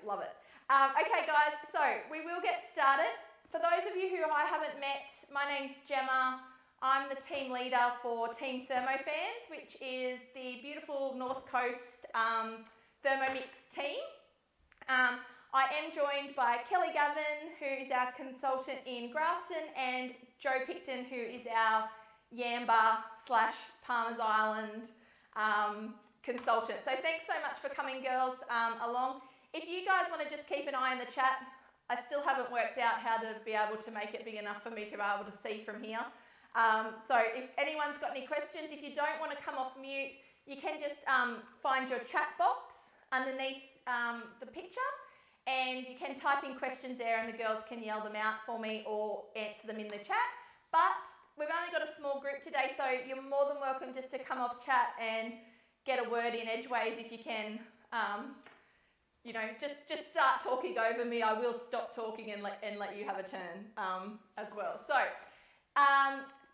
love it. Okay guys, so we will get started. For those of you who I haven't met, my name's Gemma. I'm the team leader for Team Thermofans, which is the beautiful North Coast Thermomix team. I am joined by Kelly Gavin, who is our consultant in Grafton, and Joe Picton, who is our Yamba/Palmer's Island consultant. So thanks so much for coming, girls, along. If you guys want to just keep an eye on the chat, I still haven't worked out how to be able to make it big enough for me to be able to see from here. So if anyone's got any questions, if you don't want to come off mute, you can just find your chat box underneath the picture, and you can type in questions there and the girls can yell them out for me or answer them in the chat. But we've only got a small group today, so you're more than welcome just to come off chat and get a word in edgeways if you can. You know, just start talking over me. I will stop talking and let you have a turn as well. So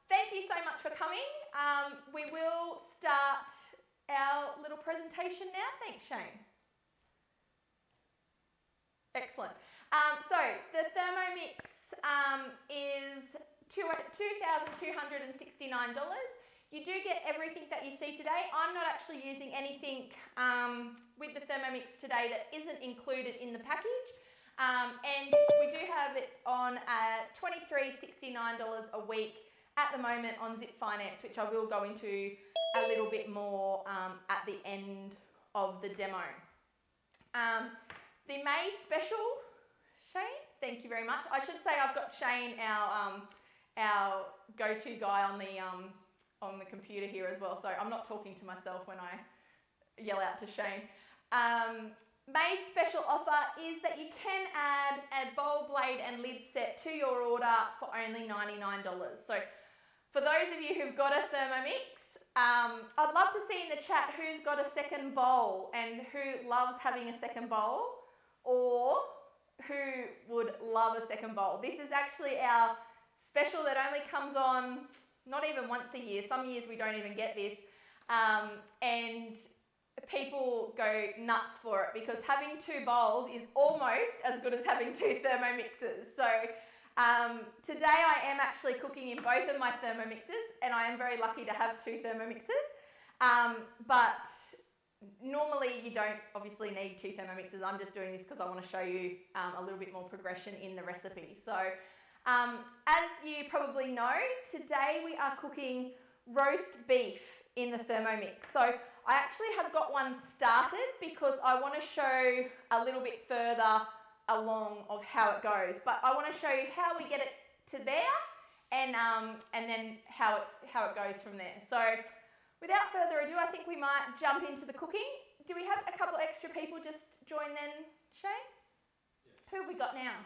thank you so much for coming. We will start our little presentation now. Thanks, Shane. Excellent. So the Thermomix is $2,269. You do get everything that you see today. I'm not actually using anything with the Thermomix today that isn't included in the package. And we do have it on at $23.69 a week at the moment on Zip Finance, which I will go into a little bit more at the end of the demo. The May special, Shane, thank you very much. I should say I've got Shane, our go-to guy on the computer here as well, so I'm not talking to myself when I yell out to Shane. May's special offer is that you can add a bowl, blade and lid set to your order for only $99. So for those of you who've got a Thermomix, I'd love to see in the chat who's got a second bowl and who loves having a second bowl, or who would love a second bowl. This is actually our special that only comes on not even once a year. Some years we don't even get this. And people go nuts for it because having two bowls is almost as good as having two Thermomixes. So today I am actually cooking in both of my Thermomixes, and I am very lucky to have two Thermomixes. But normally you don't obviously need two Thermomixes. I'm just doing this because I want to show you a little bit more progression in the recipe. So as you probably know, today we are cooking roast beef in the Thermomix. So I actually have got one started because I want to show a little bit further along of how it goes. But I want to show you how we get it to there and then how it goes from there. So without further ado, I think we might jump into the cooking. Do we have a couple extra people just join then, Shane? Yes. Who have we got now?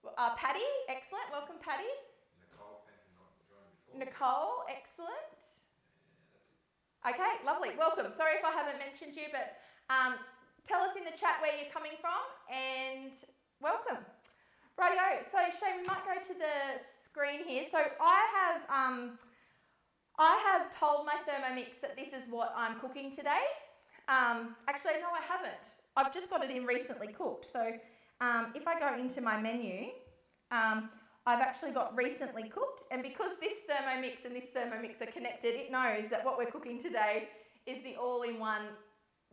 Paddy, Paddy, excellent. Welcome, Paddy. Nicole, thank you not for joining before. Nicole, excellent. Yeah, Okay, lovely. Welcome. Sorry if I haven't mentioned you, but tell us in the chat where you're coming from and welcome. Rightio. So Shane, we might go to the screen here. So I have told my Thermomix that this is what I'm cooking today. Actually, no, I haven't. I've just got it in recently cooked. So if I go into my menu, I've actually got recently cooked, and because this Thermomix and this Thermomix are connected, it knows that what we're cooking today is the all-in-one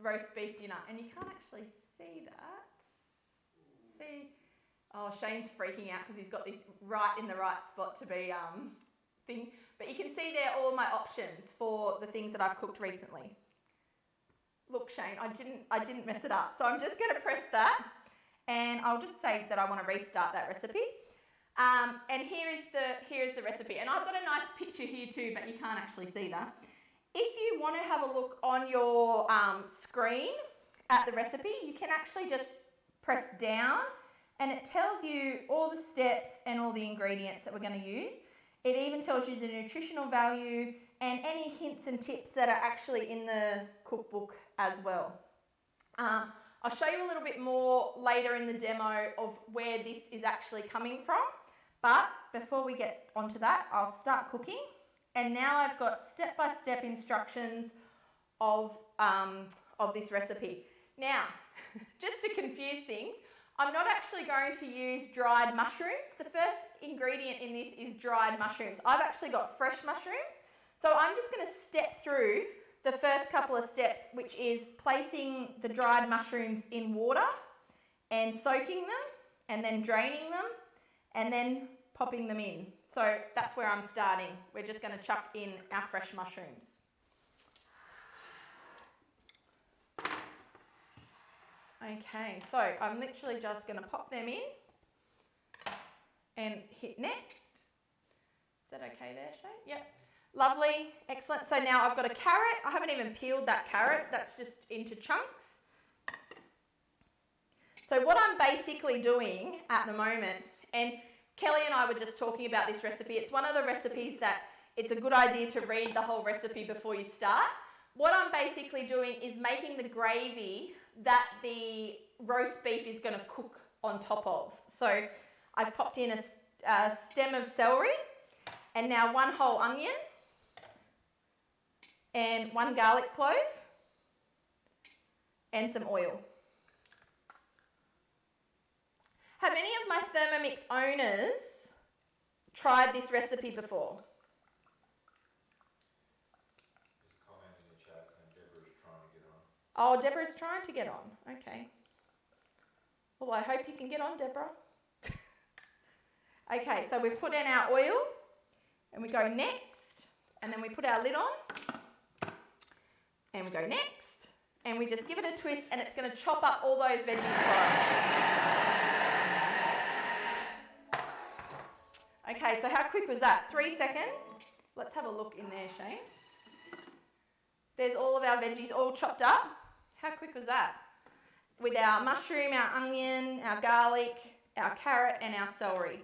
roast beef dinner. And you can't actually see that. See? Oh, Shane's freaking out because he's got this right in the right spot to be thing. But you can see there all my options for the things that I've cooked recently. Look, Shane, I didn't mess it up. So I'm just going to press that. And I'll just say that I want to restart that recipe. And here is the recipe. And I've got a nice picture here too, but you can't actually see that. If you want to have a look on your screen at the recipe, you can actually just press down and it tells you all the steps and all the ingredients that we're going to use. It even tells you the nutritional value and any hints and tips that are actually in the cookbook as well. I'll show you a little bit more later in the demo of where this is actually coming from. But before we get onto that, I'll start cooking. And now I've got step-by-step instructions of this recipe. Now, just to confuse things. I'm not actually going to use dried mushrooms. The first ingredient in this is dried mushrooms. I've actually got fresh mushrooms. So I'm just going to step through the first couple of steps, which is placing the dried mushrooms in water and soaking them and then draining them and then popping them in. So that's where I'm starting. We're just going to chuck in our fresh mushrooms. Okay, so I'm literally just going to pop them in and hit next. Is that okay there, Shane? Yep. Lovely, excellent. So now I've got a carrot. I haven't even peeled that carrot. That's just into chunks. So what I'm basically doing at the moment, and Kelly and I were just talking about this recipe. It's one of the recipes that it's a good idea to read the whole recipe before you start. What I'm basically doing is making the gravy that the roast beef is going to cook on top of. So I've popped in a stem of celery and now 1 whole onion and 1 garlic clove and some oil. Have any of my Thermomix owners tried this recipe before? There's a comment in the chat saying Deborah's trying to get on. Oh, Deborah's trying to get on. Okay. Well, I hope you can get on, Deborah. Okay, so we've put in our oil and we go next, and then we put our lid on and we go next, and we just give it a twist, and it's going to chop up all those veggies for us. Okay, so how quick was that? 3 seconds. Let's have a look in there, Shane. There's all of our veggies all chopped up. How quick was that? With our mushroom, our onion, our garlic, our carrot and our celery.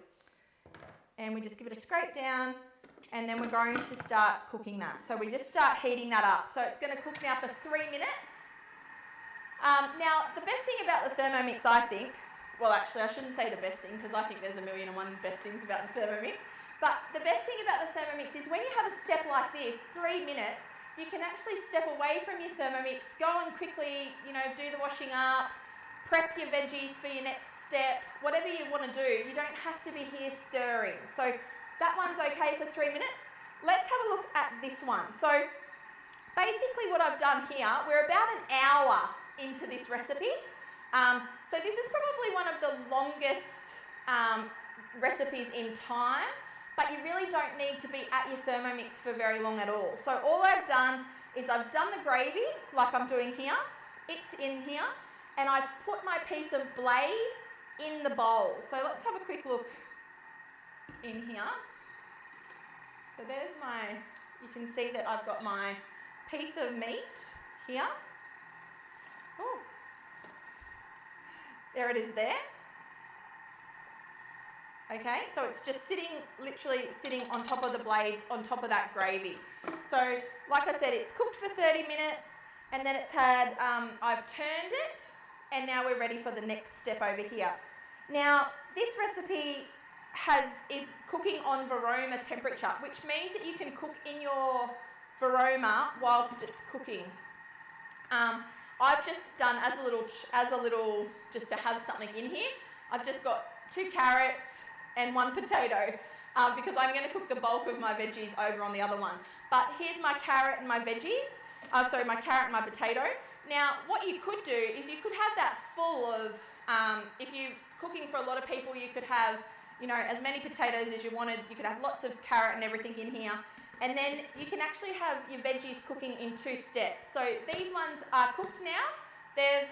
And we just give it a scrape down, and then we're going to start cooking that. So we just start heating that up. So it's going to cook now for 3 minutes. Now, the best thing about the Thermomix, I think, well, actually, I shouldn't say the best thing because I think there's 1,000,001 best things about the Thermomix. But the best thing about the Thermomix is when you have a step like this, 3 minutes, you can actually step away from your Thermomix, go and quickly, do the washing up, prep your veggies for your next step, whatever you want to do. You don't have to be here stirring. So that one's okay for 3 minutes. Let's have a look at this one. So basically what I've done here, we're about an hour into this recipe. So this is probably one of the longest recipes in time, but you really don't need to be at your Thermomix for very long at all. So all I've done is I've done the gravy like I'm doing here. It's in here, and I've put my piece of blade in the bowl. So let's have a quick look in here. So there's you can see that I've got my piece of meat here. Oh. There it is there. Okay, so it's just literally sitting on top of the blades, on top of that gravy. So, like I said, it's cooked for 30 minutes, and then it's had, I've turned it, and now we're ready for the next step over here. Now, this recipe is cooking on Varoma temperature, which means that you can cook in your Varoma whilst it's cooking. I've just done as a little, just to have something in here, I've just got 2 carrots and 1 potato because I'm going to cook the bulk of my veggies over on the other one. But here's my carrot and my veggies, my carrot and my potato. Now, what you could do is you could have that full of, if you're cooking for a lot of people, you could have, as many potatoes as you wanted. You could have lots of carrot and everything in here. And then you can actually have your veggies cooking in 2 steps. So these ones are cooked now. They've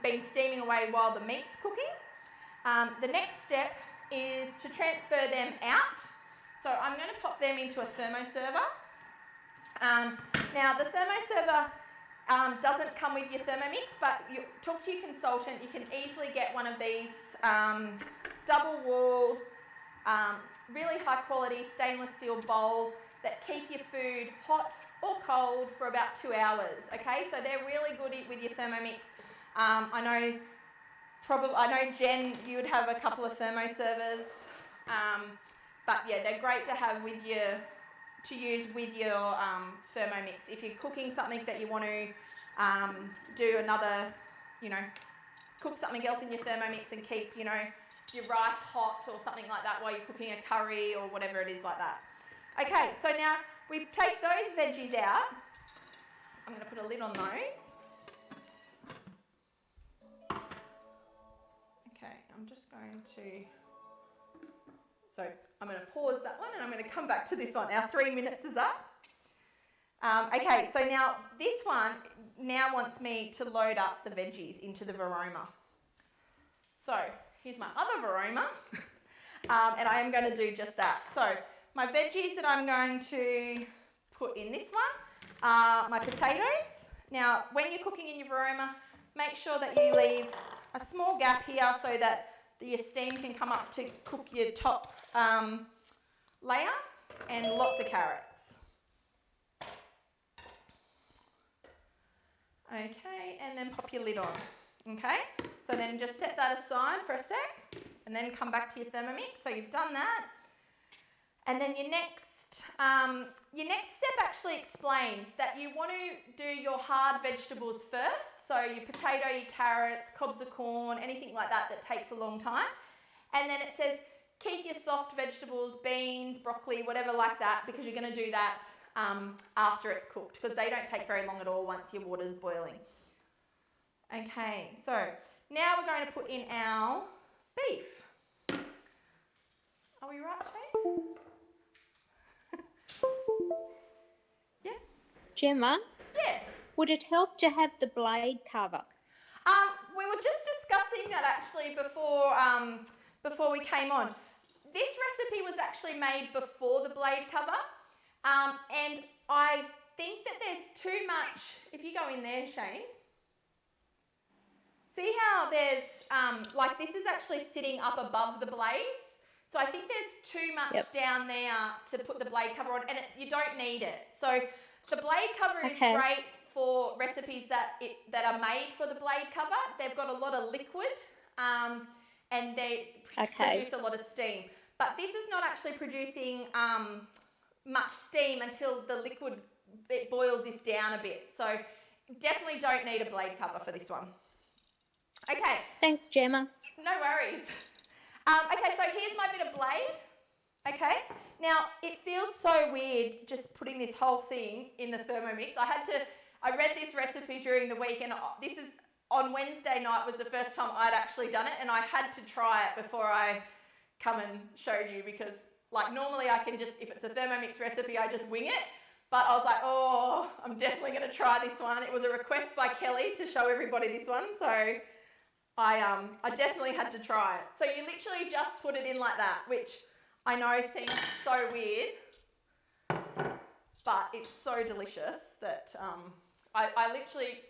been steaming away while the meat's cooking. The next step is to transfer them out. So I'm going to pop them into a thermoserver. Now the thermoserver doesn't come with your Thermomix, but you talk to your consultant. You can easily get one of these double-walled, really high-quality stainless steel bowls that keep your food hot or cold for about 2 hours, okay? So they're really good with your Thermomix. I know Jen, you would have a couple of thermoservers, but yeah, they're great to have to use with your Thermomix. If you're cooking something that you want to do another, cook something else in your Thermomix and keep, you know, your rice hot or something like that while you're cooking a curry or whatever it is like that. Okay, so now we take those veggies out. I'm going to put a lid on those. Okay, I'm just going to... So I'm going to pause that one and I'm going to come back to this one. Our 3 minutes is up. Okay, so now this one now wants me to load up the veggies into the Varoma. So here's my other Varoma, and I am going to do just that. So my veggies that I'm going to put in this one are my potatoes. Now, when you're cooking in your Varoma, make sure that you leave a small gap here so that your steam can come up to cook your top layer, and lots of carrots. Okay, and then pop your lid on. Okay, so then just set that aside for a sec and then come back to your Thermomix. So you've done that. And then your next step actually explains that you want to do your hard vegetables first. So your potato, your carrots, cobs of corn, anything like that that takes a long time. And then it says keep your soft vegetables, beans, broccoli, whatever like that, because you're going to do that after it's cooked, because they don't take very long at all once your water's boiling. Okay, so now we're going to put in our beef. Are we right, Shane? Yes? Gemma, Yes. would it help to have the blade cover? We were just discussing that actually before we came on. This recipe was actually made before the blade cover, and I think that there's too much. If you go in there, Shane, see how there's like this is actually sitting up above the blades. So I think there's too much down there to put the blade cover on, and you don't need it. So the blade cover is great for recipes that are made for the blade cover. They've got a lot of liquid, and they produce a lot of steam. But this is not actually producing much steam until the liquid boils this down a bit. So definitely don't need a blade cover for this one. Okay. Thanks, Gemma. No worries. Okay, so here's my bit of blade. Okay, now it feels so weird just putting this whole thing in the Thermomix. I read this recipe during the week, and this is on Wednesday night was the first time I'd actually done it, and I had to try it before I come and showed you, because like normally I can just, if it's a Thermomix recipe, I just wing it. But I was like, oh, I'm definitely going to try this one. It was a request by Kelly to show everybody this one, so I definitely had to try it. So you literally just put it in like that, which I know seems so weird, but it's so delicious that I literally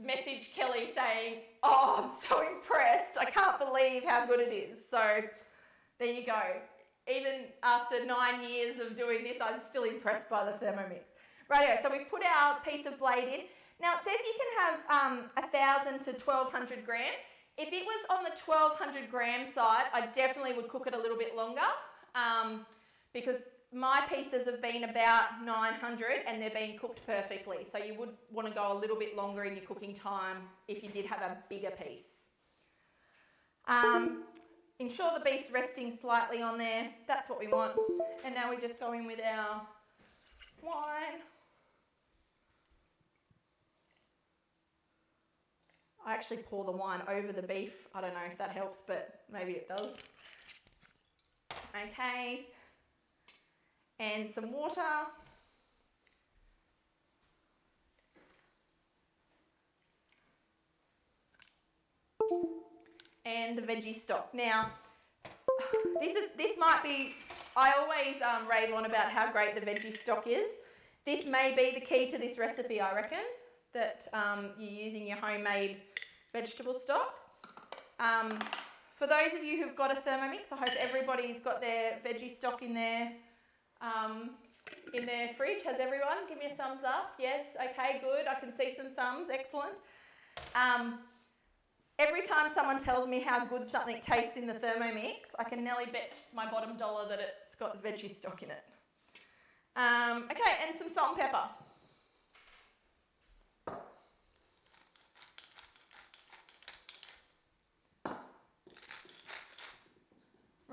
messaged Kelly saying, oh, I'm so impressed. I can't believe how good it is. So there you go. Even after 9 years of doing this, I'm still impressed by the Thermomix. Rightio, so we've put our piece of blade in. Now it says you can have 1,000 to 1,200 grams. If it was on the 1,200 gram side, I definitely would cook it a little bit longer, because my pieces have been about 900 and they're being cooked perfectly. So you would want to go a little bit longer in your cooking time if you did have a bigger piece. Ensure the beef's resting slightly on there. That's what we want. And now we just go in with our wine. I actually pour the wine over the beef. I don't know if that helps, but maybe it does. Okay. And some water. And the veggie stock. Now, this might be, I always rave on about how great the veggie stock is. This may be the key to this recipe, I reckon, that you're using your homemade vegetable stock. For those of you who've got a Thermomix, I hope everybody's got their veggie stock in their fridge. Has everyone? Give me a thumbs up. Yes, okay, good. I can see some thumbs. Excellent. Every time someone tells me how good something tastes in the Thermomix, I can nearly bet my bottom dollar that it's got the veggie stock in it. Okay, and some salt and pepper.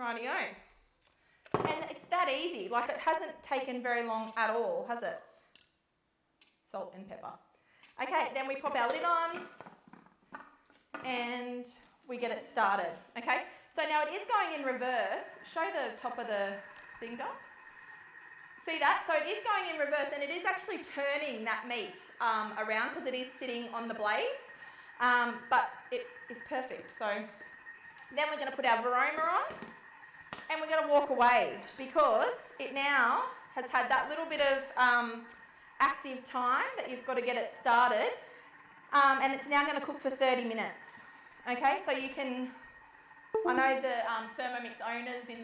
Rightio. And it's that easy. Like, it hasn't taken very long at all, has it? Salt and pepper. Okay, then we pop our lid on and we get it started. Okay, so now it is going in reverse. Show the top of the thing, Dom. See that? So it is going in reverse and it is actually turning that meat around because it is sitting on the blades. But it is perfect. So then we're going to put our Veroma on and we're going to walk away because it now has had that little bit of active time that you've got to get it started, and it's now going to cook for 30 minutes. Okay, so you can, I know the Thermomix owners in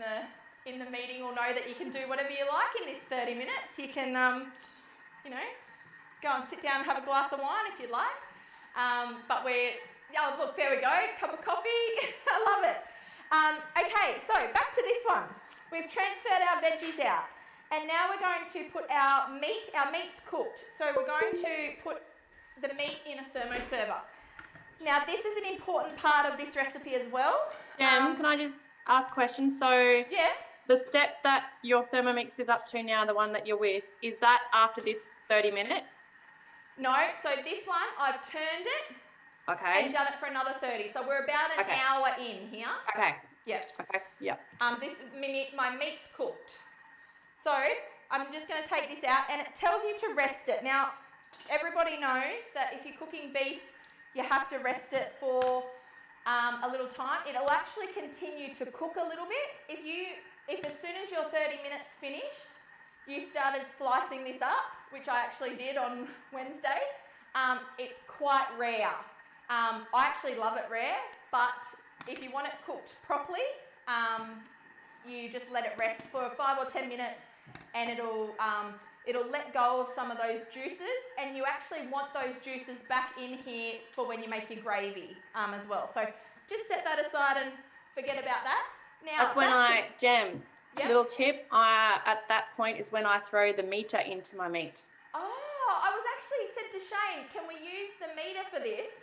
the meeting will know that you can do whatever you like in this 30 minutes. You can, you know, go and sit down and have a glass of wine if you'd like. But oh look, there we go, cup of coffee. I love it. Okay, so back to this one. We've transferred our veggies out. And now we're going to put our meat. Our meat's cooked. So we're going to put the meat in a thermoserver. Now this is an important part of this recipe as well. Can I just ask questions? So yeah. The step that your Thermomix is up to now, the one that you're with, is that after this 30 minutes? No, so this one I've turned it Okay. and done it for another 30. So we're about an hour in here. Okay. Yeah. Okay. Yep. My meat's cooked. So I'm just going to take this out and it tells you to rest it. Now, everybody knows that if you're cooking beef, you have to rest it for a little time. It'll actually continue to cook a little bit. If as soon as your 30 minutes finished, you started slicing this up, which I actually did on Wednesday, it's quite rare. I actually love it rare, but if you want it cooked properly, you just let it rest for 5 or 10 minutes and it'll let go of some of those juices, and you actually want those juices back in here for when you make your gravy as well. So just set that aside and forget about that. Now That's when little tip, at that point is when I throw the meter into my meat. Oh, I was actually said to Shane, can we use the meter for this?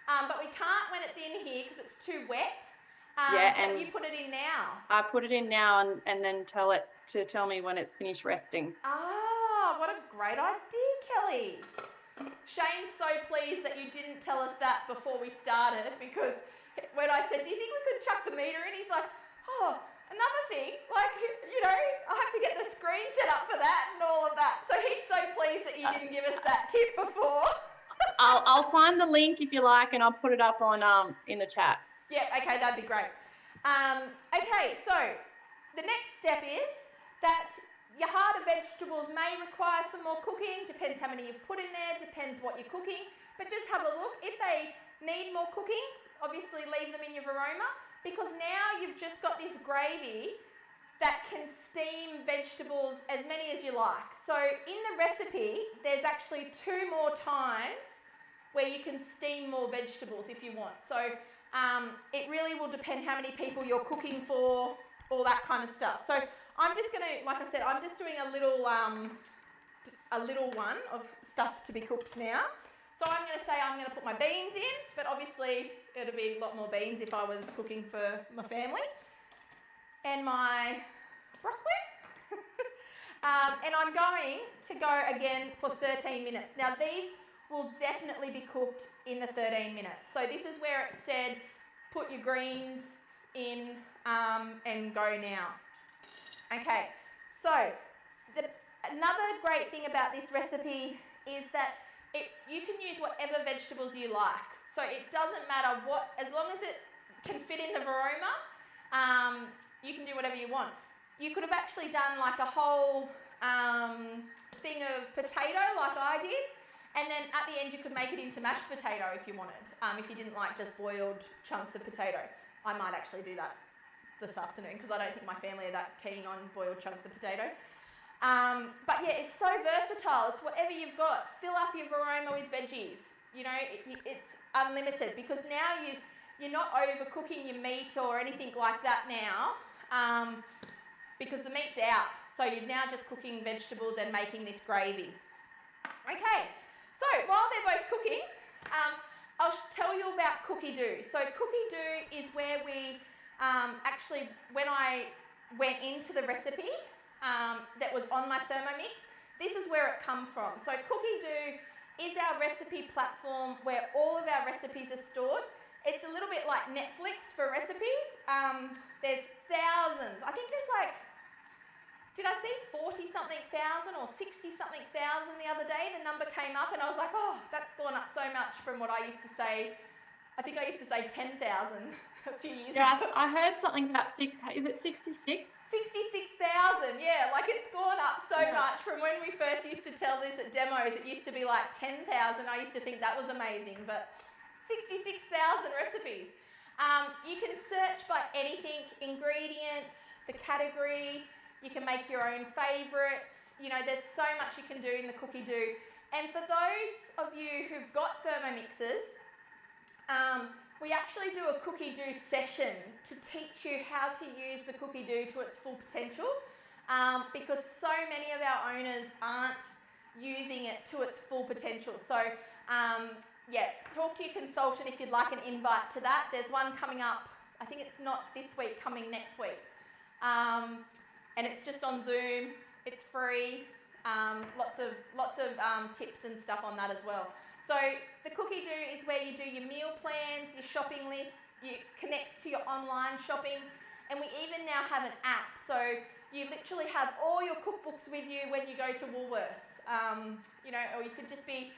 But we can't when it's in here because it's too wet. And you put it in now. I put it in now and then tell it to tell me when it's finished resting. Ah, what a great idea, Kelly. Shane's so pleased that you didn't tell us that before we started, because when I said, do you think we could chuck the meter in? He's like, oh, another thing, like, you know, I have to get the screen set up for that and all of that. So he's so pleased that you didn't give us that tip before. I'll find the link if you like, and I'll put it up on in the chat. Yeah, okay, that'd be great. Okay, so the next step is that your harder vegetables may require some more cooking, depends how many you've put in there, depends what you're cooking, but just have a look. If they need more cooking, obviously leave them in your Veroma, because now you've just got this gravy that can steam vegetables as many as you like. So in the recipe, there's actually 2 more times where you can steam more vegetables if you want. So it really will depend how many people you're cooking for, all that kind of stuff. So I'm just going to, like I said, I'm just doing a little one of stuff to be cooked now. So I'm going to say I'm going to put my beans in, but obviously it'll be a lot more beans if I was cooking for my family. And my broccoli. And I'm going to go again for 13 minutes. Now these will definitely be cooked in the 13 minutes. So this is where it said put your greens in and go now. Okay, so another great thing about this recipe is that you can use whatever vegetables you like. So it doesn't matter what, as long as it can fit in the Veroma, you can do whatever you want. You could have actually done like a whole thing of potato like I did, and then at the end you could make it into mashed potato if you wanted, if you didn't like just boiled chunks of potato. I might actually do that this afternoon because I don't think my family are that keen on boiled chunks of potato. But yeah, it's so versatile. It's whatever you've got. Fill up your Veroma with veggies. You know, it's unlimited, because now you're not overcooking your meat or anything like that now, because the meat's out. So you're now just cooking vegetables and making this gravy. Okay, so while they're both cooking, I'll tell you about cookie dough. So cookie dough is where we actually, when I went into the recipe that was on my Thermomix, this is where it come from. So Cookie Do is our recipe platform where all of our recipes are stored. It's a little bit like Netflix for recipes. There's thousands. I think there's like, did I see 40-something thousand or 60-something thousand the other day? The number came up and I was like, oh, that's gone up so much from what I used to say. I think I used to say 10,000 a few years ago. I heard something about is it 66? 66,000, yeah, like it's gone up so much from when we first used to tell this at demos. It used to be like 10,000. I used to think that was amazing, but 66,000 recipes. You can search by anything, ingredient, the category. You can make your own favourites. You know, there's so much you can do in the Cookie Do. And for those of you who've got Thermomixes, we actually do a Cookie Do session to teach you how to use the Cookie Do to its full potential, because so many of our owners aren't using it to its full potential. So, yeah, talk to your consultant if you'd like an invite to that. There's one coming up, I think it's not this week, coming next week. And it's just on Zoom, it's free, lots of tips and stuff on that as well. So the Cookie Do is where you do your meal plans, your shopping lists, it connects to your online shopping, and we even now have an app. So you literally have all your cookbooks with you when you go to Woolworths. You know, or you could just be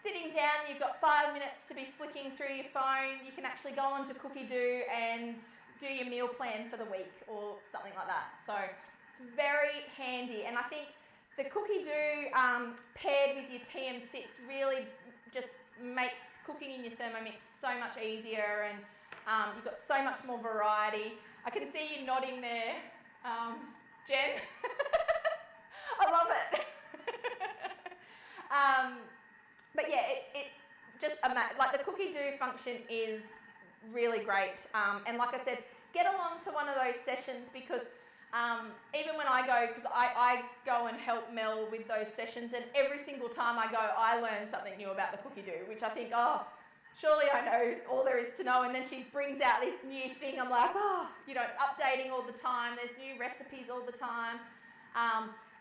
sitting down, you've got 5 minutes to be flicking through your phone. You can actually go onto Cookie Do and do your meal plan for the week or something like that. So it's very handy, and I think the Cookie Do paired with your TM6 really just makes cooking in your Thermomix so much easier, and you've got so much more variety. I can see you nodding there, Jen. I love it. But yeah, it's just like the Cookie Do function is really great, and like I said, get along to one of those sessions, because even when I go, because I go and help Mel with those sessions, and every single time I go, I learn something new about the Cookie Do, which I think, oh, surely I know all there is to know, and then she brings out this new thing. I'm like, oh, you know, it's updating all the time, there's new recipes all the time,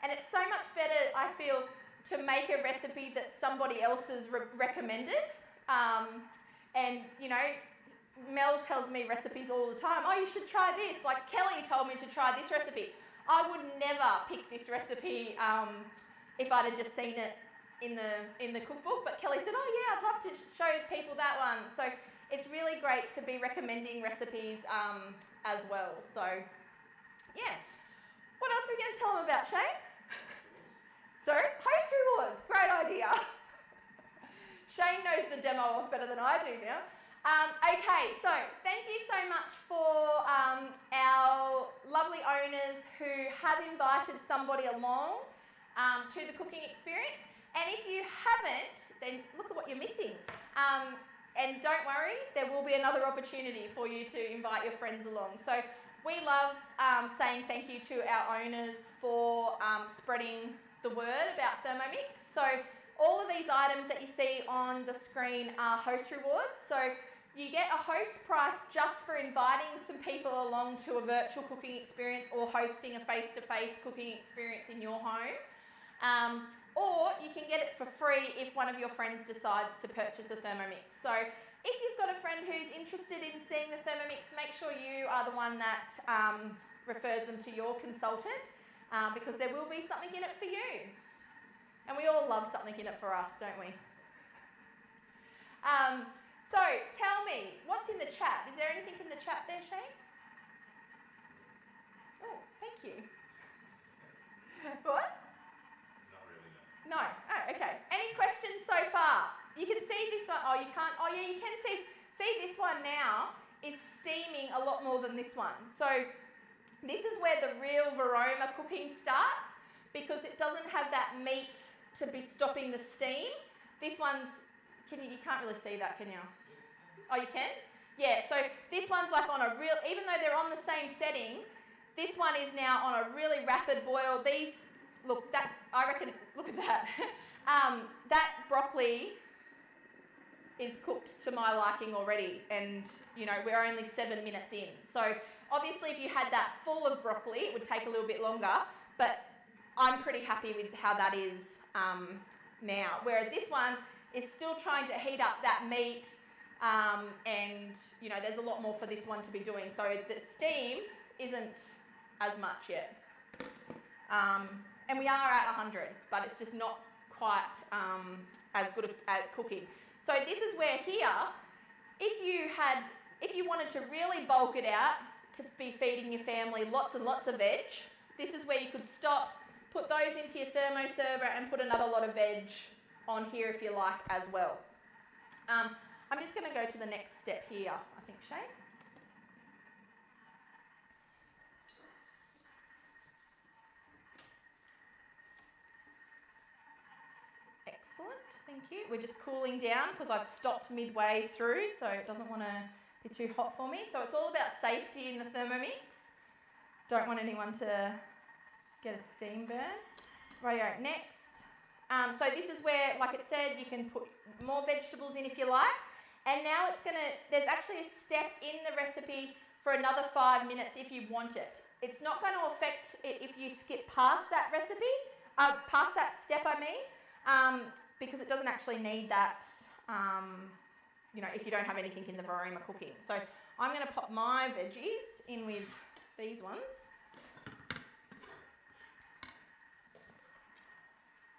and it's so much better, I feel, to make a recipe that somebody else has recommended, and, you know, Mel tells me recipes all the time. Oh, you should try this. Like Kelly told me to try this recipe. I would never pick this recipe if I'd have just seen it in the cookbook. But Kelly said, oh yeah, I'd love to show people that one. So it's really great to be recommending recipes as well. So yeah. What else are we going to tell them about, Shane? So host rewards. Great idea. Shane knows the demo off better than I do now. Okay, so thank you so much for our lovely owners who have invited somebody along to the cooking experience. And if you haven't, then look at what you're missing. And don't worry, there will be another opportunity for you to invite your friends along. So we love saying thank you to our owners for spreading the word about Thermomix. So all of these items that you see on the screen are host rewards. So you get a host price just for inviting some people along to a virtual cooking experience or hosting a face-to-face cooking experience in your home. Or you can get it for free if one of your friends decides to purchase a Thermomix. So if you've got a friend who's interested in seeing the Thermomix, make sure you are the one that refers them to your consultant, because there will be something in it for you. And we all love something in it for us, don't we? So tell me, what's in the chat? Is there anything in the chat there, Shane? Oh, thank you. What? Not really, no. No. Oh, okay. Any questions so far? You can see this one. Oh, you can't. Oh, yeah, you can see this one now is steaming a lot more than this one. So this is where the real Varoma cooking starts, because it doesn't have that meat to be stopping the steam. This one's, you can't really see that, can you? Oh, you can? Yeah, so this one's like on a real, even though they're on the same setting, this one is now on a really rapid boil. These, look, that, I reckon, look at that. That broccoli is cooked to my liking already, and you know, we're only 7 minutes in. So obviously if you had that full of broccoli, it would take a little bit longer, but I'm pretty happy with how that is now. Whereas this one is still trying to heat up that meat, and you know, there's a lot more for this one to be doing. So the steam isn't as much yet. And we are at 100, but it's just not quite as good at cooking. So this is where here, if you wanted to really bulk it out to be feeding your family lots and lots of veg, this is where you could stop, put those into your thermoserver and put another lot of veg on here if you like as well. I'm just going to go to the next step here, I think, Shane. Excellent, thank you. We're just cooling down because I've stopped midway through, so it doesn't want to be too hot for me. So it's all about safety in the Thermomix. Don't want anyone to get a steam burn. Rightio, next. So this is where, like it said, you can put more vegetables in if you like. And now there's actually a step in the recipe for another 5 minutes if you want it. It's not going to affect it if you skip past that recipe, past that step I mean, because it doesn't actually need that, you know, if you don't have anything in the Varoma cooking. So I'm going to pop my veggies in with these ones.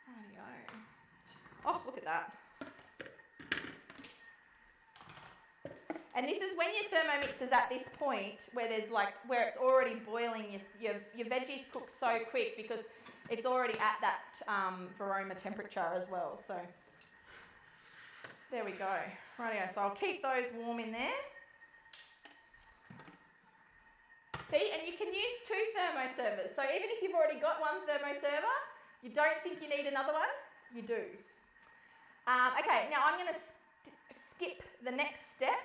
Rightio. Oh, look at that. And this is when your Thermomix is at this point where there's where it's already boiling, your veggies cook so quick because it's already at that Varoma temperature as well. So there we go. Rightio, so I'll keep those warm in there. See, and you can use 2 thermoservers. So even if you've already got one thermoserver, you don't think you need another one, you do. Okay, now I'm going to skip the next step.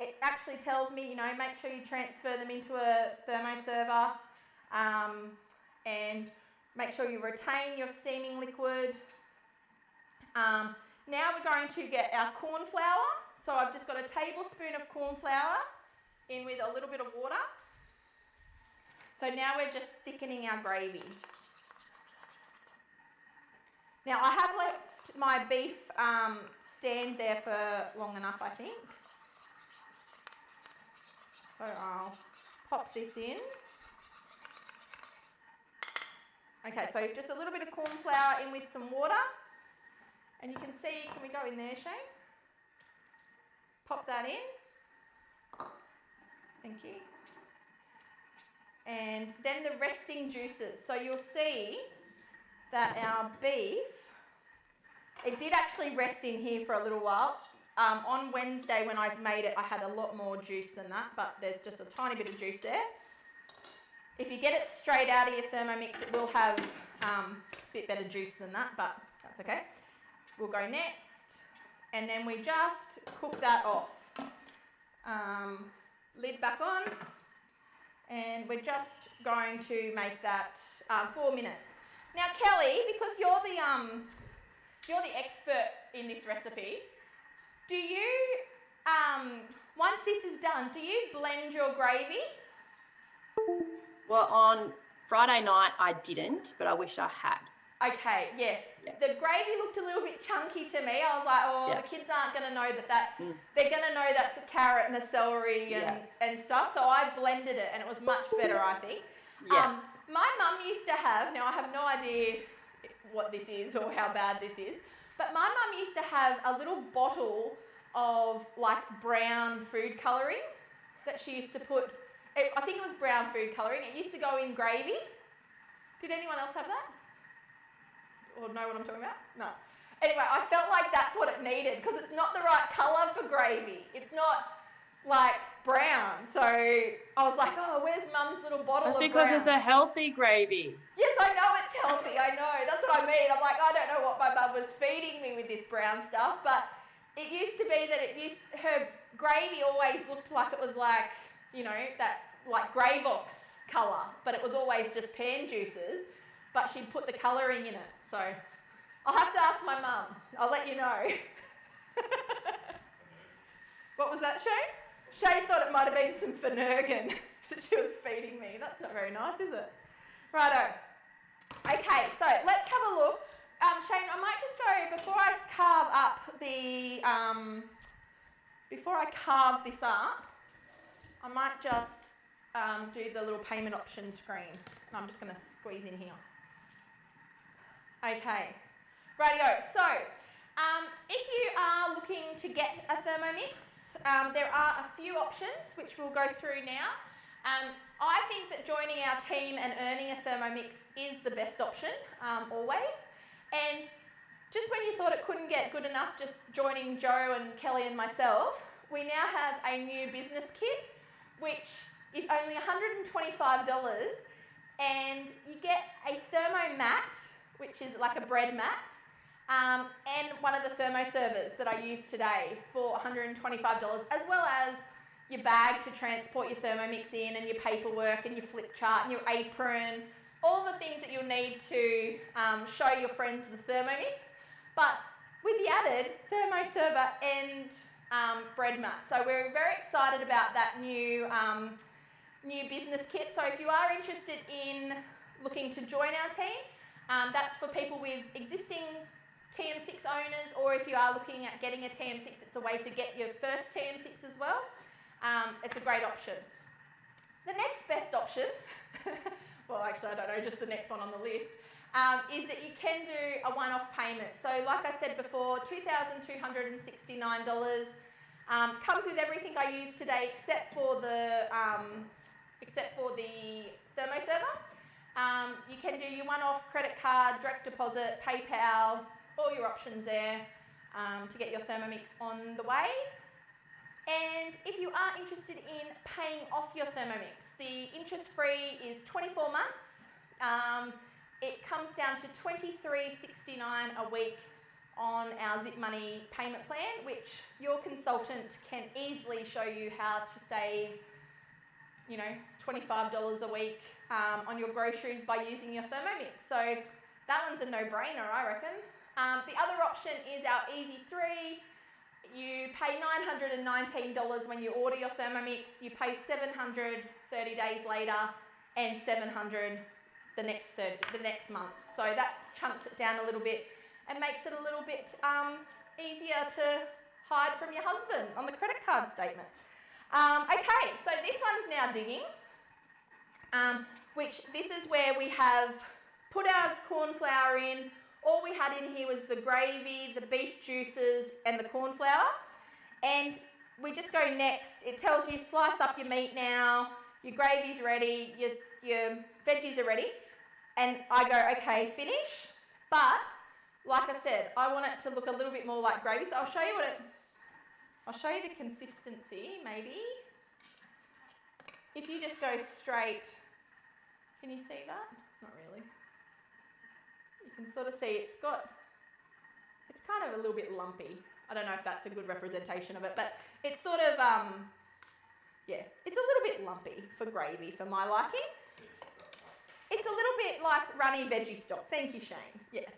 It actually tells me, you know, make sure you transfer them into a thermoserver, and make sure you retain your steaming liquid. Now we're going to get our corn flour. So I've just got a tablespoon of corn flour in with a little bit of water. So now we're just thickening our gravy. Now I have left my beef stand there for long enough, I think. So I'll pop this in. Okay, so just a little bit of corn flour in with some water. And you can see, can we go in there, Shane? Pop that in. Thank you. And then the resting juices. So you'll see that our beef, it did actually rest in here for a little while. On Wednesday when I made it, I had a lot more juice than that, but there's just a tiny bit of juice there. If you get it straight out of your Thermomix, it will have a bit better juice than that, but that's okay. We'll go next, and then we just cook that off. Lid back on, and we're just going to make that 4 minutes. Now, Kelly, because you're the expert in this recipe, do you, once this is done, do you blend your gravy? Well, on Friday night I didn't, but I wish I had. Okay, yes. Yeah. The gravy looked a little bit chunky to me. I was like, oh, yeah. The kids aren't going to know they're going to know that's a carrot and a celery and stuff. So I blended it and it was much better, I think. Yes. My mum used to have, now I have no idea what this is or how bad this is, but my mum used to have a little bottle of like brown food colouring that she used to put, I think it was brown food colouring. It used to go in gravy. Did anyone else have that? Or know what I'm talking about? No. Anyway, I felt like that's what it needed because it's not the right colour for gravy. It's not like brown. So I was like, oh, where's Mum's little bottle of brown? That's because it's a healthy gravy. Yes, I know it's healthy. I know. That's what I mean. I'm like, I don't know what my mum was feeding me with this brown stuff, but it used to be that her gravy always looked like it was like, you know, that like Gravox colour, but it was always just pan juices, but she'd put the colouring in it. So I'll have to ask my mum. I'll let you know. What was that, Shane? Shane thought it might have been some Finnegan she was feeding me. That's not very nice, is it? Righto. Okay, so let's have a look. Shane, I might just go, before I carve up the, before I carve this up, I might just do the little payment option screen. And I'm just going to squeeze in here. Okay, rightio. So, if you are looking to get a Thermomix, there are a few options which we'll go through now. I think that joining our team and earning a Thermomix is the best option, always. And just when you thought it couldn't get good enough just joining Joe and Kelly and myself, we now have a new business kit, which is only $125, and you get a thermo mat, which is like a bread mat, and one of the thermo servers that I used today for $125, as well as your bag to transport your Thermomix in, and your paperwork and your flip chart and your apron, all the things that you'll need to show your friends the Thermomix, but with the added thermo server and bread mat. So we're very excited about that new business kit. So if you are interested in looking to join our team, that's for people with existing TM6 owners, or if you are looking at getting a TM6, it's a way to get your first TM6 as well. It's a great option. The next best option, well actually I don't know, just the next one on the list, is that you can do a one-off payment. So like I said before, $2,269, comes with everything I use today except for the thermo server. You can do your one-off credit card, direct deposit, PayPal, all your options there to get your Thermomix on the way. And if you are interested in paying off your Thermomix, the interest-free is 24 months. It comes down to $23.69 a week on our Zip Money payment plan, which your consultant can easily show you how to save, you know, $25 a week on your groceries by using your Thermomix. So that one's a no-brainer, I reckon. The other option is our Easy 3. You pay $919 when you order your Thermomix. You pay $700 30 days later, and $700 the next month. So that chunks it down a little bit and makes it a little bit easier to hide from your husband on the credit card statement. Okay, so this one's now digging, which this is where we have put our corn flour in. All we had in here was the gravy, the beef juices, and the corn flour. And we just go next. It tells you slice up your meat now, your gravy's ready, your veggies are ready. And I go, okay, finish. But, like I said, I want it to look a little bit more like gravy. So I'll show you the consistency, maybe. If you just go straight, can you see that? Not really. You can sort of see it's kind of a little bit lumpy. I don't know if that's a good representation of it, but it's sort of, yeah, it's a little bit lumpy for gravy for my liking. It's a little bit like runny veggie stock. Thank you, Shane. Yes.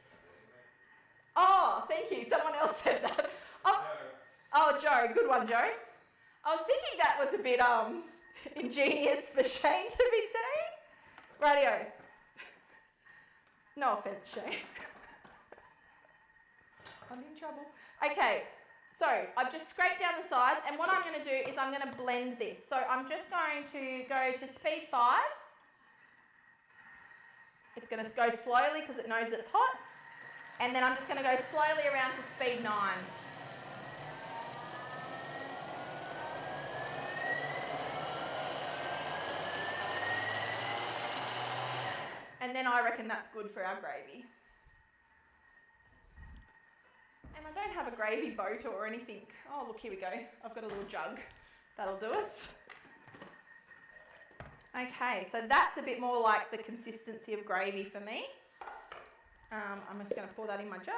Oh, thank you. Someone else said that. Oh, Joe. Good one, Joe. I was thinking that was a bit ingenious for Shane to be saying. Rightio. No offence, Shane. I'm in trouble. Okay, so I've just scraped down the sides, and what I'm going to do is I'm going to blend this. So I'm just going to go to speed 5. It's going to go slowly because it knows it's hot. And then I'm just going to go slowly around to speed 9. And then I reckon that's good for our gravy. And I don't have a gravy boat or anything. Oh, look, here we go. I've got a little jug. That'll do us. Okay, so that's a bit more like the consistency of gravy for me. I'm just going to pour that in my jug.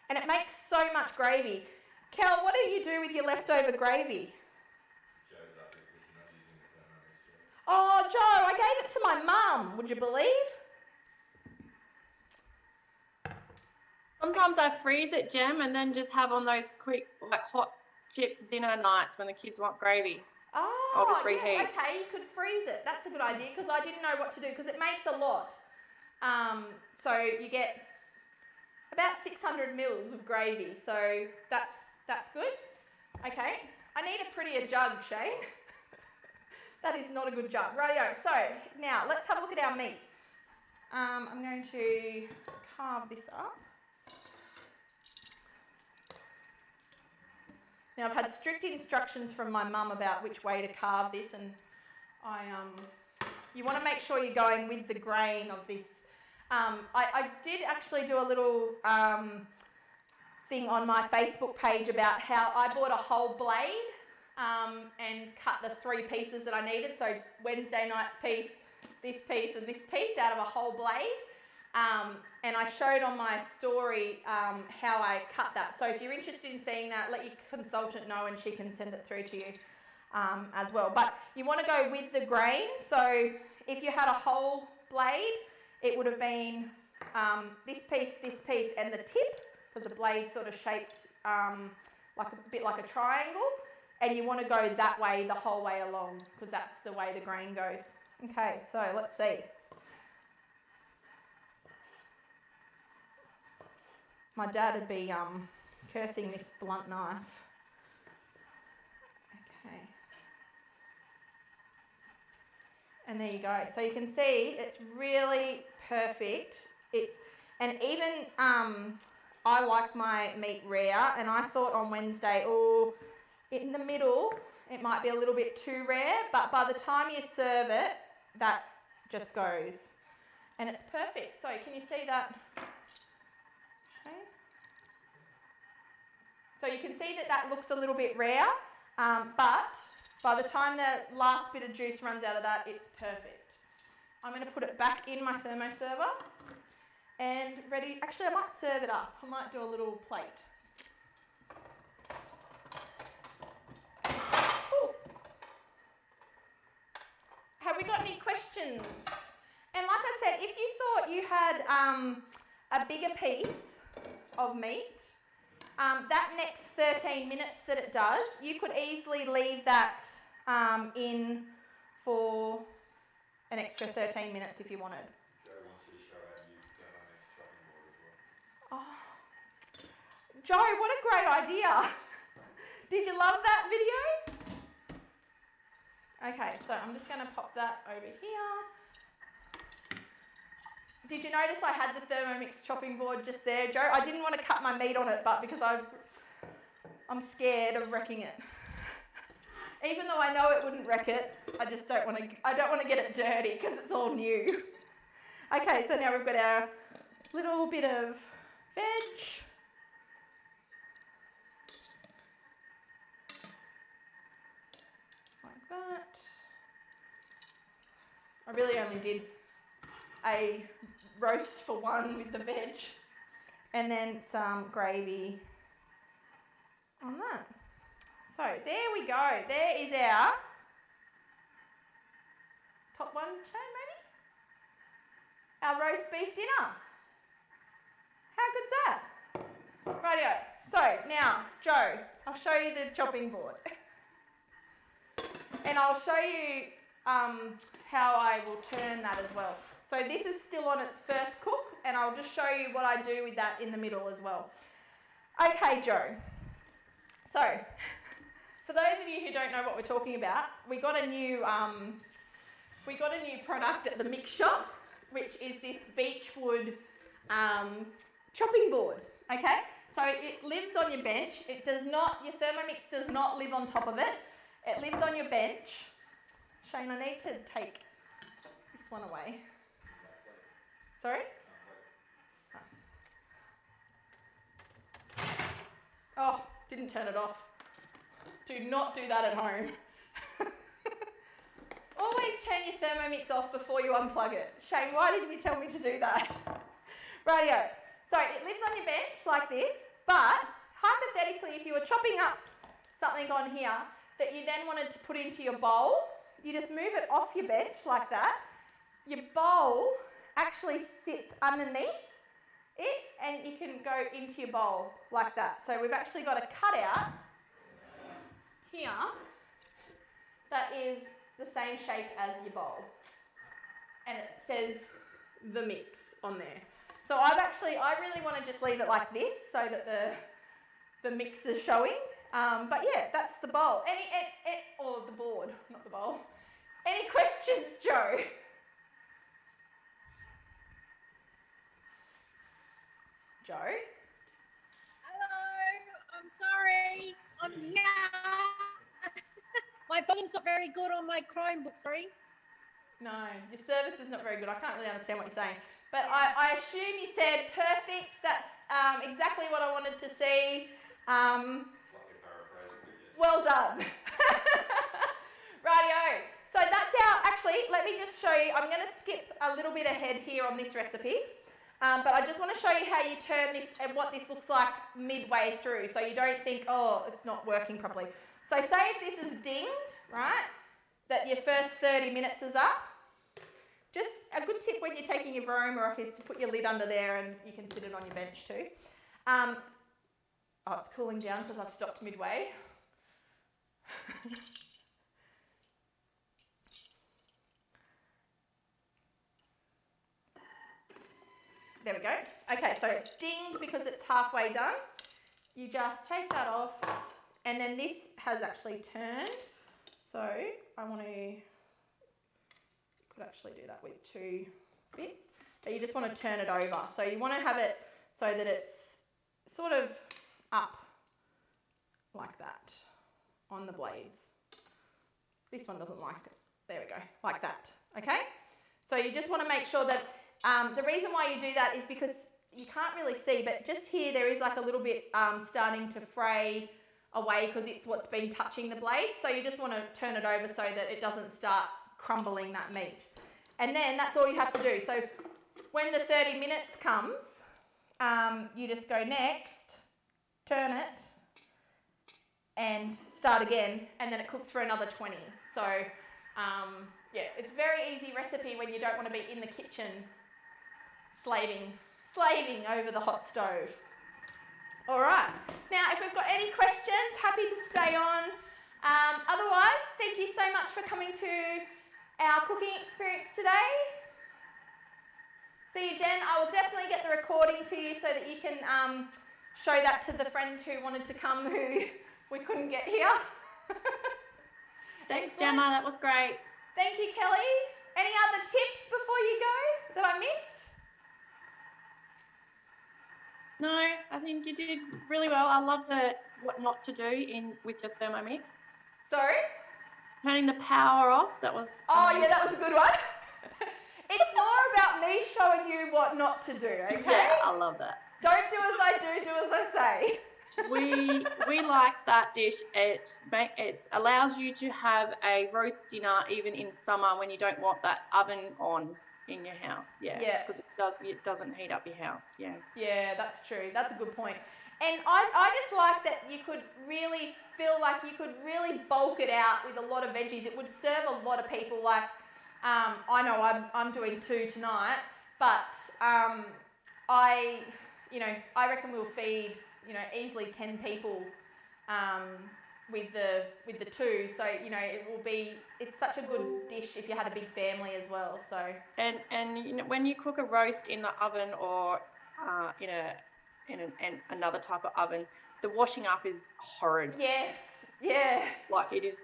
And it makes so much gravy. Kel, what do you do with your leftover gravy? Joe's up because you're not using the Thermomix yet. Oh, Joe, I gave it to my mum. Would you believe? Sometimes I freeze it, Gem, and then just have on those quick, like hot chip dinner nights when the kids want gravy. I'll Oh, just reheat. yes, okay, you could freeze it. That's a good idea because I didn't know what to do because it makes a lot. So you get about 600 mils of gravy, so that's good. Okay, I need a prettier jug, Shane. That is not a good jug. Rightio, so now let's have a look at our meat. I'm going to carve this up. Now I've had strict instructions from my mum about which way to carve this, and you want to make sure you're going with the grain of this. I did actually do a little thing on my Facebook page about how I bought a whole blade and cut the 3 pieces that I needed. So Wednesday night's piece, this piece and this piece out of a whole blade. And I showed on my story how I cut that. So if you're interested in seeing that, let your consultant know and she can send it through to you as well. But you want to go with the grain. So if you had a whole blade, it would have been this piece, and the tip, because the blade's sort of shaped like a bit like a triangle. And you want to go that way the whole way along because that's the way the grain goes. Okay, so let's see. My dad would be cursing this blunt knife. Okay. And there you go. So you can see it's really perfect. And even I like my meat rare, and I thought on Wednesday, in the middle it might be a little bit too rare, but by the time you serve it, that just goes. And it's perfect. So can you see that? So you can see that looks a little bit rare, but by the time the last bit of juice runs out of that, it's perfect. I'm going to put it back in my thermoserver and ready. Actually, I might serve it up. I might do a little plate. Ooh. Have we got any questions? And like I said, if you thought you had a bigger piece of meat, that next 13 minutes that it does, you could easily leave that in for an extra 13 minutes if you wanted. Joe wants you to show how you Thermomix chopping board as well. Oh. Joe, what a great idea. Did you love that video? Okay, so I'm just going to pop that over here. Did you notice I had the Thermomix chopping board just there, Joe? I didn't want to cut my meat on it, but because I'm scared of wrecking it. Even though I know it wouldn't wreck it, I just don't want to get it dirty because it's all new. Okay, so now we've got our little bit of veg. Like that. I really only did a roast for one with the veg, and then some gravy on that. So there we go. There is our top one, Shane, maybe? Our roast beef dinner. How good's that? Rightio. So now, Joe, I'll show you the chopping board. And I'll show you how I will turn that as well. So this is still on its first cook, and I'll just show you what I do with that in the middle as well. Okay, Joe. So, for those of you who don't know what we're talking about, we got a new product at the mix shop, which is this beechwood chopping board. Okay, so it lives on your bench. It does not. Your Thermomix does not live on top of it. It lives on your bench. Shane, I need to take this one away. Sorry? Oh, didn't turn it off. Do not do that at home. Always turn your Thermomix off before you unplug it. Shane, why didn't you tell me to do that? Rightio. So it lives on your bench like this, but hypothetically, if you were chopping up something on here that you then wanted to put into your bowl, you just move it off your bench like that. Your bowl actually sits underneath it and you can go into your bowl like that. So we've actually got a cutout here that is the same shape as your bowl. And it says the mix on there. So I really want to just leave it like this so that the mix is showing. But yeah, that's the bowl. Or the board, not the bowl. Any questions, Joe? Joe? Hello, I'm sorry. I'm here. My volume's not very good on my Chromebook, sorry. No, your service is not very good. I can't really understand what you're saying. But I assume you said perfect. That's exactly what I wanted to see. Slightly paraphrasing, but yes. Well done. Rightio. So that's actually, let me just show you. I'm going to skip a little bit ahead here on this recipe. But I just want to show you how you turn this and what this looks like midway through. So you don't think, oh, it's not working properly. So say if this is dinged, right, that your first 30 minutes is up. Just a good tip when you're taking your varoma off is to put your lid under there and you can sit it on your bench too. Oh, it's cooling down because I've stopped midway. There we go. Okay, so it's dinged because it's halfway done. You just take that off and then this has actually turned. So I want to, could actually do that with 2 bits, but you just want to turn it over. So you want to have it so that it's sort of up like that on the blades. This one doesn't like it. There we go, like that, okay? So you just want to make sure that, the reason why you do that is because you can't really see, but just here there is like a little bit starting to fray away because it's what's been touching the blade. So you just want to turn it over so that it doesn't start crumbling that meat. And then that's all you have to do. So when the 30 minutes comes, you just go next, turn it, and start again, and then it cooks for another 20. So yeah, it's a very easy recipe when you don't want to be in the kitchen slaving over the hot stove. All right. Now, if we've got any questions, happy to stay on. Otherwise, thank you so much for coming to our cooking experience today. See you, Jen. I will definitely get the recording to you so that you can show that to the friend who wanted to come who we couldn't get here. Thanks, Gemma. That was great. Thank you, Kelly. Any other tips before you go that I missed? No, I think you did really well. I love what not to do with your Thermomix. Sorry? Turning the power off. That was. Oh, yeah, that was a good one. It's more about me showing you what not to do, okay? Yeah, I love that. Don't do as I do, do as I say. We like that dish. It allows you to have a roast dinner even in summer when you don't want that oven on in your house. Yeah. Because it doesn't heat up your house. Yeah. Yeah, that's true. That's a good point. And I just like that you could really feel like you could really bulk it out with a lot of veggies. It would serve a lot of people. Like I know I'm doing 2 tonight, but I reckon we'll feed easily 10 people with the 2. So it's such a good dish if you had a big family as well. So and when you cook a roast in the oven or in another type of oven, the washing up is horrid. Yes, yeah. Like it is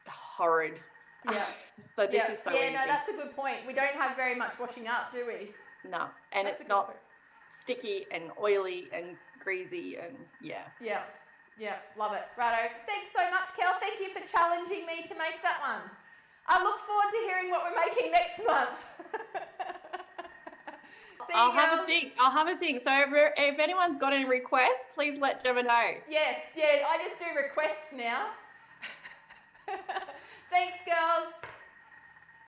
horrid. Yeah. So this is so easy. Yeah, no, that's a good point. We don't have very much washing up, do we? No, and it's not sticky and oily and greasy and yeah. Yeah, love it. Righto. Thanks so much, Kel. Thank you for challenging me to make that one. I look forward to hearing what we're making next month. I'll have a think. So if anyone's got any requests, please let Gemma know. Yes, I just do requests now. Thanks, girls.